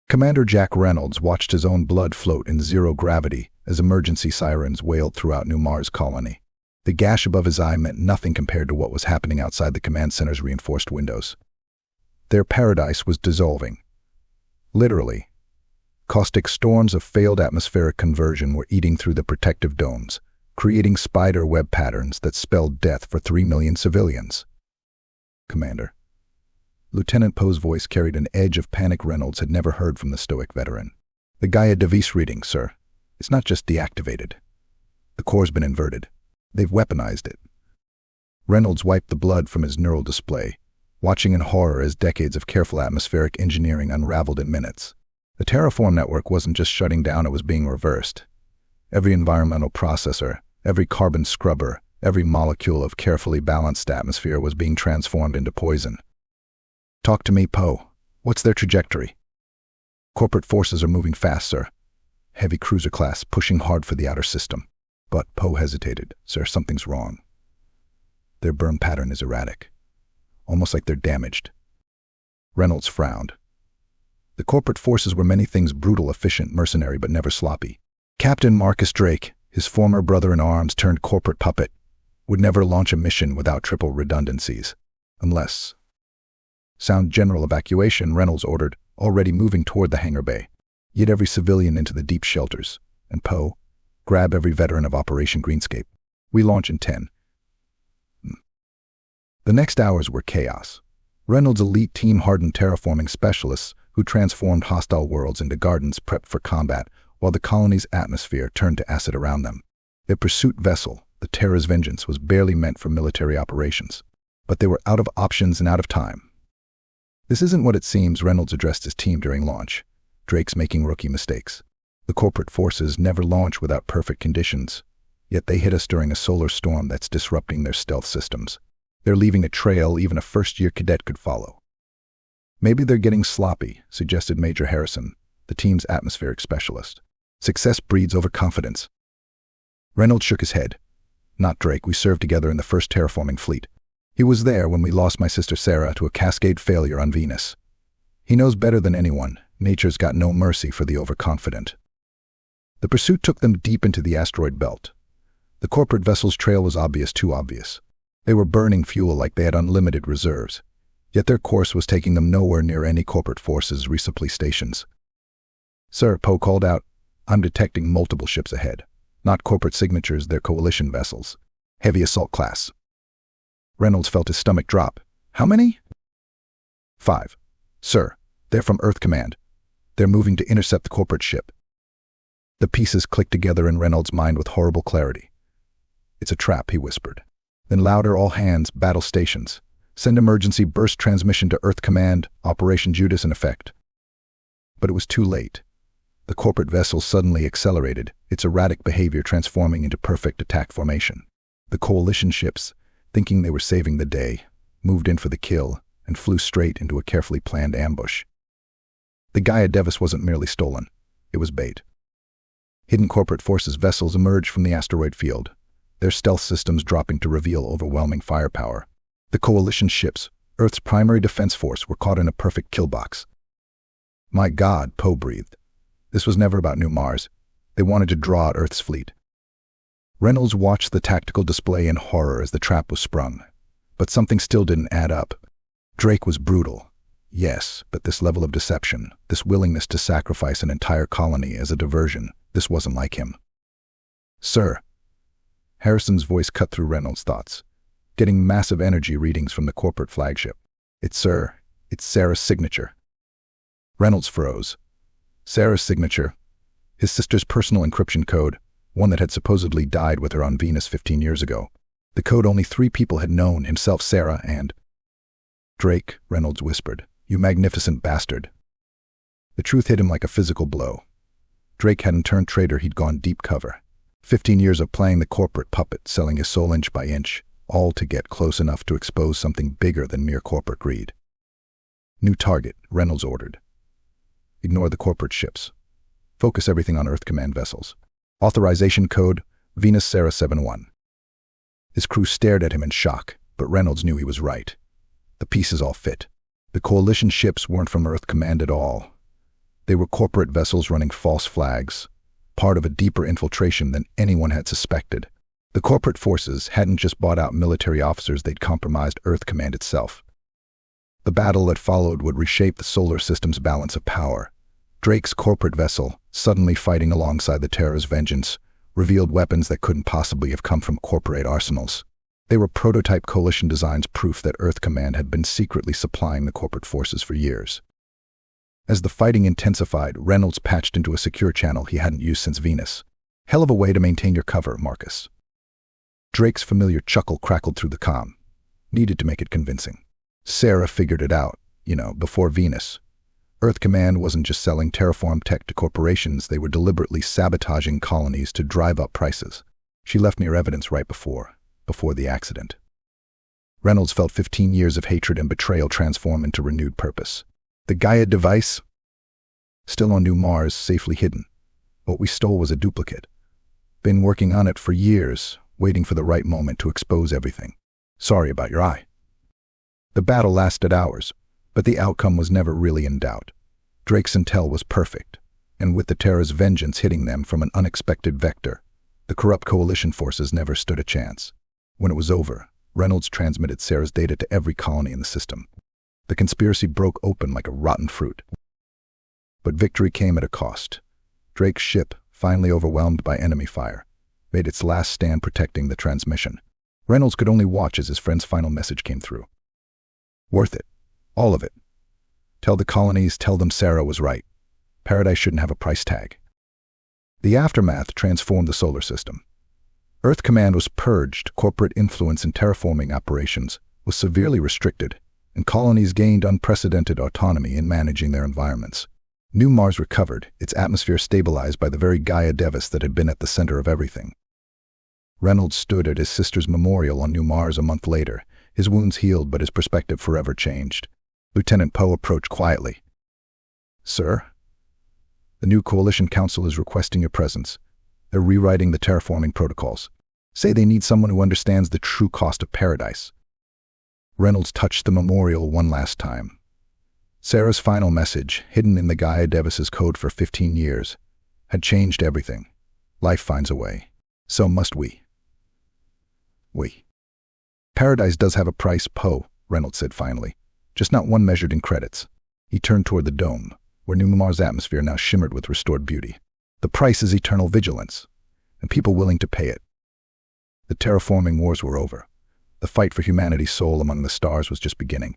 Commander Jack Reynolds watched his own blood float in zero gravity as emergency sirens wailed throughout New Mars colony. The gash above his eye meant nothing compared to what was happening outside the command center's reinforced windows. Their paradise was dissolving. Literally. Caustic storms of failed atmospheric conversion were eating through the protective domes, creating spider web patterns that spelled death for 3 million civilians. Commander. Lieutenant Poe's voice carried an edge of panic Reynolds had never heard from the stoic veteran. The Gaia device reading, sir. It's not just deactivated. The core's been inverted. They've weaponized it. Reynolds wiped the blood from his neural display, watching in horror as decades of careful atmospheric engineering unraveled in minutes. The Terraform network wasn't just shutting down, it was being reversed. Every environmental processor, every carbon scrubber, every molecule of carefully balanced atmosphere was being transformed into poison. Talk to me, Poe. What's their trajectory? Corporate forces are moving fast, sir. Heavy cruiser class pushing hard for the outer system. But Poe hesitated. Sir, something's wrong. Their burn pattern is erratic. Almost like they're damaged. Reynolds frowned. The corporate forces were many things: brutal, efficient, mercenary, but never sloppy. Captain Marcus Drake, his former brother-in-arms turned corporate puppet, would never launch a mission without triple redundancies. Unless... Sound general evacuation, Reynolds ordered, already moving toward the hangar bay. Get every civilian into the deep shelters. And Poe, grab every veteran of Operation Greenscape. We launch in 10. The next hours were chaos. Reynolds' elite team hardened terraforming specialists who transformed hostile worlds into gardens prepped for combat, while the colony's atmosphere turned to acid around them. Their pursuit vessel, the Terra's Vengeance, was barely meant for military operations. But they were out of options and out of time. This isn't what it seems, Reynolds addressed his team during launch. Drake's making rookie mistakes. The corporate forces never launch without perfect conditions, yet they hit us during a solar storm that's disrupting their stealth systems. They're leaving a trail even a first-year cadet could follow. Maybe they're getting sloppy, suggested Major Harrison, the team's atmospheric specialist. Success breeds overconfidence. Reynolds shook his head. Not Drake. We served together in the first terraforming fleet. He was there when we lost my sister Sarah to a cascade failure on Venus. He knows better than anyone. Nature's got no mercy for the overconfident. The pursuit took them deep into the asteroid belt. The corporate vessel's trail was obvious, too obvious. They were burning fuel like they had unlimited reserves, yet their course was taking them nowhere near any corporate forces' resupply stations. Sir, Poe called out, I'm detecting multiple ships ahead. Not corporate signatures, they're coalition vessels. Heavy assault class. Reynolds felt his stomach drop. How many? 5. Sir, they're from Earth Command. They're moving to intercept the corporate ship. The pieces clicked together in Reynolds' mind with horrible clarity. It's a trap, he whispered. Then louder, all hands, battle stations. Send emergency burst transmission to Earth Command, Operation Judas in effect. But it was too late. The corporate vessel suddenly accelerated, its erratic behavior transforming into perfect attack formation. The coalition ships, thinking they were saving the day, moved in for the kill and flew straight into a carefully planned ambush. The Gaia Devis wasn't merely stolen, it was bait. Hidden corporate forces vessels emerged from the asteroid field, their stealth systems dropping to reveal overwhelming firepower. The coalition ships, Earth's primary defense force, were caught in a perfect kill box. My God, Poe breathed. This was never about New Mars. They wanted to draw out Earth's fleet. Reynolds watched the tactical display in horror as the trap was sprung. But something still didn't add up. Drake was brutal. Yes, but this level of deception, this willingness to sacrifice an entire colony as a diversion, this wasn't like him. Sir. Harrison's voice cut through Reynolds' thoughts, getting massive energy readings from the corporate flagship. It's Sarah's signature. Reynolds froze. Sarah's signature, his sister's personal encryption code, one that had supposedly died with her on Venus 15 years ago. The code only 3 people had known, himself, Sarah, and... Drake, Reynolds whispered, you magnificent bastard. The truth hit him like a physical blow. Drake hadn't turned traitor, he'd gone deep cover. 15 years of playing the corporate puppet, selling his soul inch by inch, all to get close enough to expose something bigger than mere corporate greed. New target, Reynolds ordered. Ignore the corporate ships. Focus everything on Earth Command vessels. Authorization code, Venus Sarah 71. His crew stared at him in shock, but Reynolds knew he was right. The pieces all fit. The coalition ships weren't from Earth Command at all. They were corporate vessels running false flags, part of a deeper infiltration than anyone had suspected. The corporate forces hadn't just bought out military officers, they'd compromised Earth Command itself. The battle that followed would reshape the solar system's balance of power. Drake's corporate vessel, suddenly fighting alongside the Terra's vengeance, revealed weapons that couldn't possibly have come from corporate arsenals. They were prototype coalition designs, proof that Earth Command had been secretly supplying the corporate forces for years. As the fighting intensified, Reynolds patched into a secure channel he hadn't used since Venus. Hell of a way to maintain your cover, Marcus. Drake's familiar chuckle crackled through the comm. Needed to make it convincing. Sarah figured it out, before Venus. Earth Command wasn't just selling terraform tech to corporations, they were deliberately sabotaging colonies to drive up prices. She left me her evidence right before the accident. Reynolds felt 15 years of hatred and betrayal transform into renewed purpose. The Gaia device? Still on New Mars, safely hidden. What we stole was a duplicate. Been working on it for years, waiting for the right moment to expose everything. Sorry about your eye. The battle lasted hours, but the outcome was never really in doubt. Drake's intel was perfect, and with the Terra's vengeance hitting them from an unexpected vector, the corrupt coalition forces never stood a chance. When it was over, Reynolds transmitted Sarah's data to every colony in the system. The conspiracy broke open like a rotten fruit. But victory came at a cost. Drake's ship, finally overwhelmed by enemy fire, made its last stand protecting the transmission. Reynolds could only watch as his friend's final message came through. Worth it. All of it. Tell the colonies, tell them Sarah was right. Paradise shouldn't have a price tag. The aftermath transformed the solar system. Earth Command was purged, corporate influence in terraforming operations was severely restricted, and colonies gained unprecedented autonomy in managing their environments. New Mars recovered, its atmosphere stabilized by the very Gaia device that had been at the center of everything. Reynolds stood at his sister's memorial on New Mars a month later, his wounds healed but his perspective forever changed. Lieutenant Poe approached quietly. Sir, the new Coalition Council is requesting your presence. They're rewriting the terraforming protocols. Say they need someone who understands the true cost of paradise. Reynolds touched the memorial one last time. Sarah's final message, hidden in the Gaia device's code for 15 years, had changed everything. Life finds a way. So must we. Paradise does have a price, Poe, Reynolds said finally. Just not one measured in credits. He turned toward the dome, where New Mars' atmosphere now shimmered with restored beauty. The price is eternal vigilance, and people willing to pay it. The terraforming wars were over. The fight for humanity's soul among the stars was just beginning.